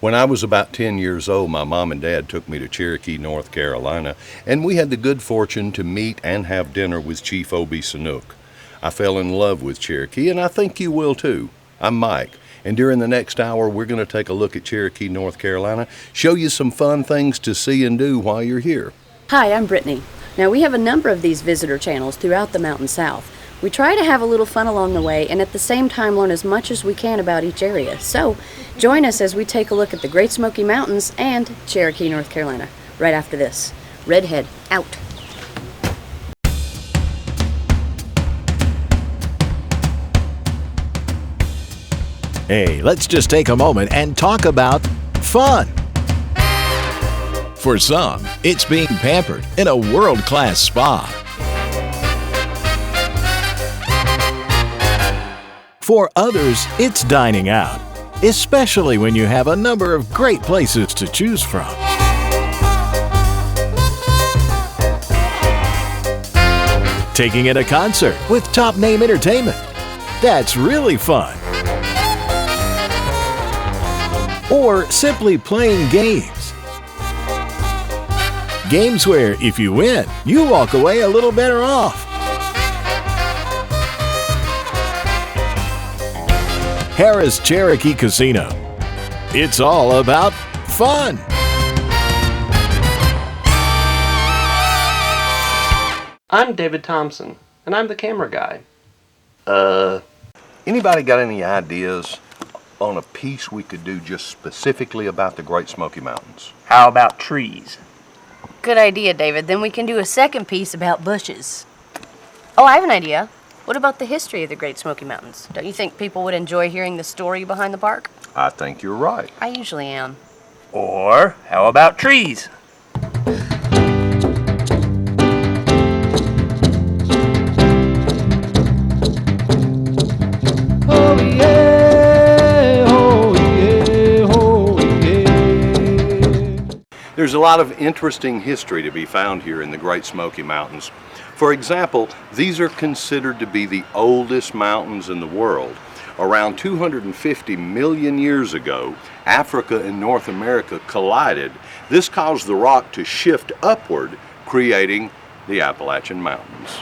When I was about 10 years old, my mom and dad took me to Cherokee, North Carolina, and we had the good fortune to meet and have dinner with Chief Obie Sanook. I fell in love with Cherokee, and I think you will too. I'm Mike, and during the next hour, we're going to take a look at Cherokee, North Carolina, show you some fun things to see and do while you're here. Hi, I'm Brittany. Now, we have a number of these visitor channels throughout the Mountain South. We try to have a little fun along the way and at the same time learn as much as we can about each area. So, join us as we take a look at the Great Smoky Mountains and Cherokee, North Carolina, right after this. Redhead, out. Hey, let's just take a moment and talk about fun. For some, it's being pampered in a world-class spa. For others, it's dining out, especially when you have a number of great places to choose from. Taking in a concert with top-name entertainment. That's really fun. Or simply playing games. Games where, if you win, you walk away a little better off. Harrah's Cherokee Casino. It's all about fun. I'm David Thompson, and I'm the camera guy. Anybody got any ideas on a piece we could do just specifically about the Great Smoky Mountains? How about trees? Good idea, David. Then we can do a second piece about bushes. Oh, I have an idea. What about the history of the Great Smoky Mountains? Don't you think people would enjoy hearing the story behind the park? I think you're right. I usually am. Or how about trees? Oh yeah, oh yeah, oh yeah. There's a lot of interesting history to be found here in the Great Smoky Mountains. For example, these are considered to be the oldest mountains in the world. Around 250 million years ago, Africa and North America collided. This caused the rock to shift upward, creating the Appalachian Mountains.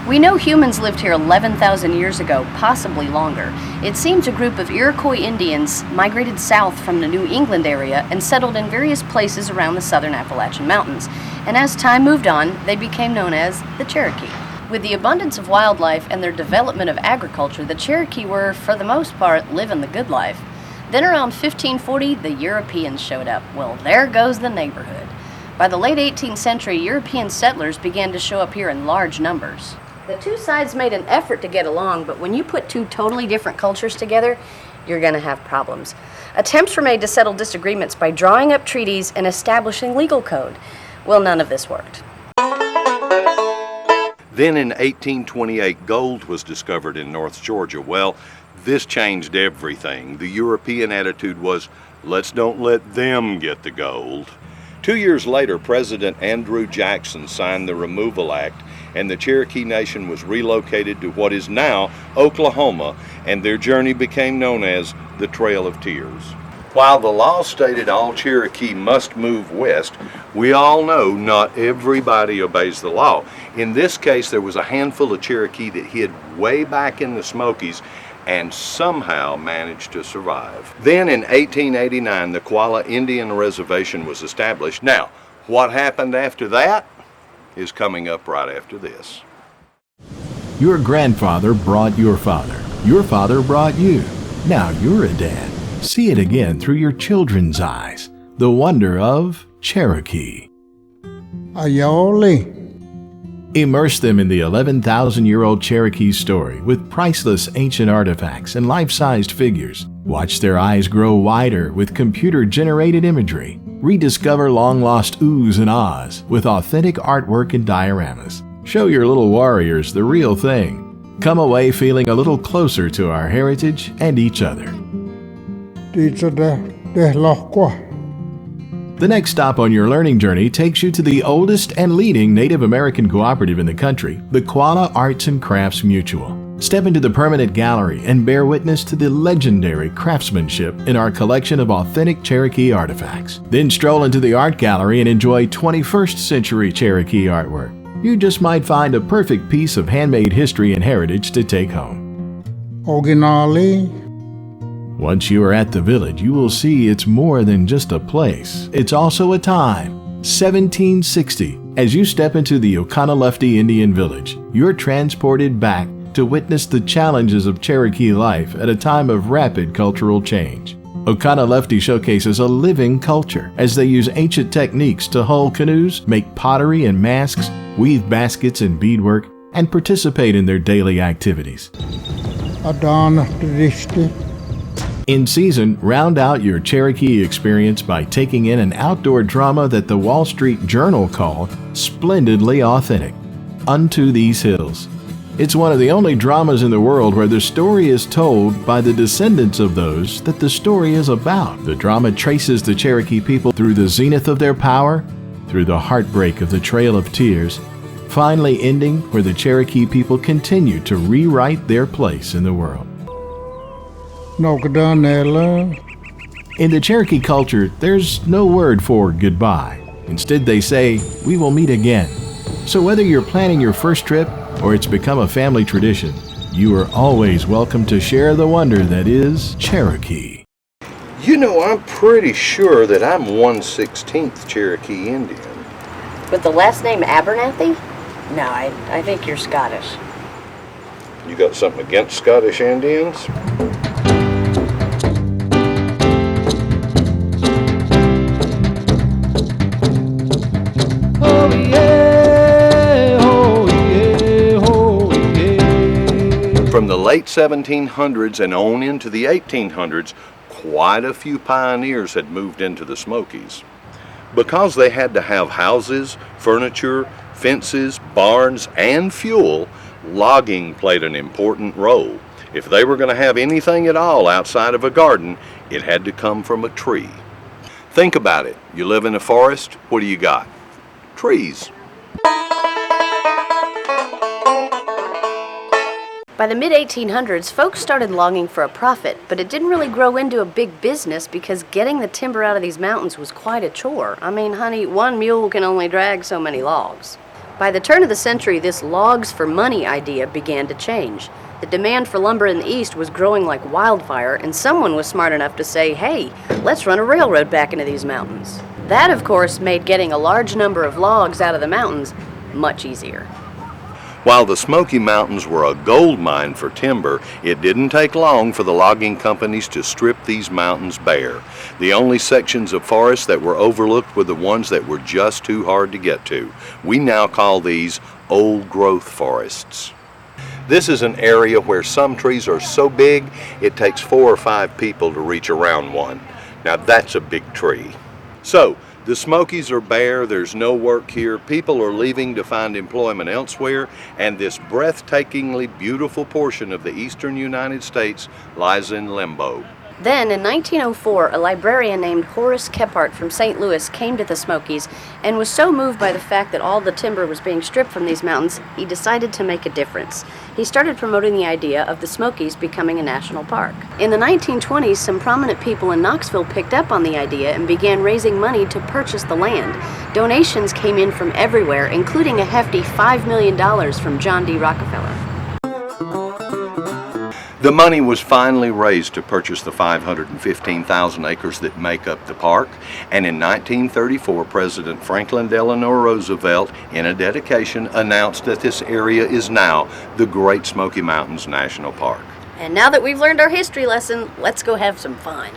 We know humans lived here 11,000 years ago, possibly longer. It seems a group of Iroquois Indians migrated south from the New England area and settled in various places around the southern Appalachian Mountains. And as time moved on, they became known as the Cherokee. With the abundance of wildlife and their development of agriculture, the Cherokee were, for the most part, living the good life. Then around 1540, the Europeans showed up. Well, there goes the neighborhood. By the late 18th century, European settlers began to show up here in large numbers. The two sides made an effort to get along, but when you put two totally different cultures together, you're going to have problems. Attempts were made to settle disagreements by drawing up treaties and establishing legal code. Well, none of this worked. Then in 1828, gold was discovered in North Georgia. Well, this changed everything. The European attitude was, let's don't let them get the gold. 2 years later, President Andrew Jackson signed the Removal Act, and the Cherokee Nation was relocated to what is now Oklahoma, and their journey became known as the Trail of Tears. While the law stated all Cherokee must move west, we all know not everybody obeys the law. In this case, there was a handful of Cherokee that hid way back in the Smokies and somehow managed to survive. Then in 1889, the Qualla Indian Reservation was established. Now, what happened after that is coming up right after this. Your grandfather brought your father. Your father brought you. Now you're a dad. See it again through your children's eyes. The wonder of Cherokee. Aioli. Immerse them in the 11,000-year-old Cherokee story with priceless ancient artifacts and life-sized figures. Watch their eyes grow wider with computer-generated imagery. Rediscover long-lost oohs and ahs with authentic artwork and dioramas. Show your little warriors the real thing. Come away feeling a little closer to our heritage and each other. The next stop on your learning journey takes you to the oldest and leading Native American cooperative in the country, the Qualla Arts and Crafts Mutual. Step into the permanent gallery and bear witness to the legendary craftsmanship in our collection of authentic Cherokee artifacts. Then stroll into the art gallery and enjoy 21st century Cherokee artwork. You just might find a perfect piece of handmade history and heritage to take home. Originally, Once you are at the village, you will see it's more than just a place. It's also a time. 1760. As you step into the Oconaluftee Indian Village, you're transported back to witness the challenges of Cherokee life at a time of rapid cultural change. Oconaluftee showcases a living culture as they use ancient techniques to hull canoes, make pottery and masks, weave baskets and beadwork, and participate in their daily activities. Adana Tradisti, In season, round out your Cherokee experience by taking in an outdoor drama that the Wall Street Journal called splendidly authentic, Unto These Hills. It's one of the only dramas in the world where the story is told by the descendants of those that the story is about. The drama traces the Cherokee people through the zenith of their power, through the heartbreak of the Trail of Tears, finally ending where the Cherokee people continue to rewrite their place in the world. Nogdanella, In the Cherokee culture, there's no word for goodbye. Instead, they say, "We will meet again." So whether you're planning your first trip or it's become a family tradition, you are always welcome to share the wonder that is Cherokee. You know, I'm pretty sure that I'm 1/16th Cherokee Indian. With the last name Abernathy? No, I think you're Scottish. You got something against Scottish Indians? oh yeah, oh yeah, oh yeah. From the late 1700s and on into the 1800s, quite a few pioneers had moved into the Smokies. Because they had to have houses, furniture, fences, barns, and fuel, logging played an important role. If they were going to have anything at all outside of a garden, it had to come from a tree. Think about it. You live in a forest, what do you got? Trees. By the mid-1800s, folks started logging for a profit, but it didn't really grow into a big business because getting the timber out of these mountains was quite a chore. I mean, honey, one mule can only drag so many logs. By the turn of the century, this logs for money idea began to change. The demand for lumber in the East was growing like wildfire, and someone was smart enough to say, hey, let's run a railroad back into these mountains. That, of course, made getting a large number of logs out of the mountains much easier. While the Smoky Mountains were a gold mine for timber, it didn't take long for the logging companies to strip these mountains bare. The only sections of forest that were overlooked were the ones that were just too hard to get to. We now call these old-growth forests. This is an area where some trees are so big, it takes 4 or 5 people to reach around one. Now that's a big tree. So, the Smokies are bare, there's no work here, people are leaving to find employment elsewhere, and this breathtakingly beautiful portion of the eastern United States lies in limbo. Then, in 1904, a librarian named Horace Kephart from St. Louis came to the Smokies and was so moved by the fact that all the timber was being stripped from these mountains, he decided to make a difference. He started promoting the idea of the Smokies becoming a national park. In the 1920s, some prominent people in Knoxville picked up on the idea and began raising money to purchase the land. Donations came in from everywhere, including a hefty $5 million from John D. Rockefeller. The money was finally raised to purchase the 515,000 acres that make up the park, and in 1934, President Franklin Delano Roosevelt, in a dedication, announced that this area is now the Great Smoky Mountains National Park. And now that we've learned our history lesson, let's go have some fun.